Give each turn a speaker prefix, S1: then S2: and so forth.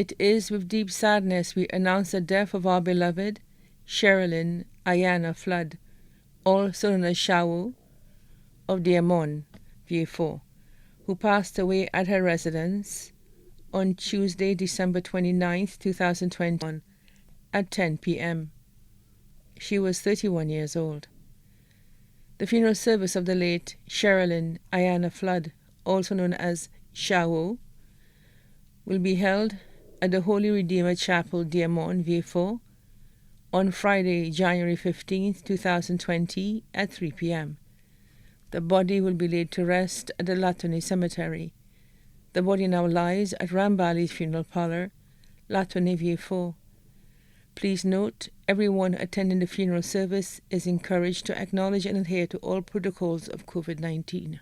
S1: It is with deep sadness we announce the death of our beloved Sharaline Ianna Flood, also known as Shawu, of Diamond, VA4, who passed away at her residence on Tuesday, December 29th, 2021, at 10 p.m. She was 31 years old. The funeral service of the late Sharaline Ianna Flood, also known as Shawu, will be held at the Holy Redeemer Chapel, Diamond, VA4, on Friday, January 15th, 2020, at 3 p.m. The body will be laid to rest at the Latone Cemetery. The body now lies at Rambali's Funeral Parlor, Latone, VA4. Please note, everyone attending the funeral service is encouraged to acknowledge and adhere to all protocols of COVID-19.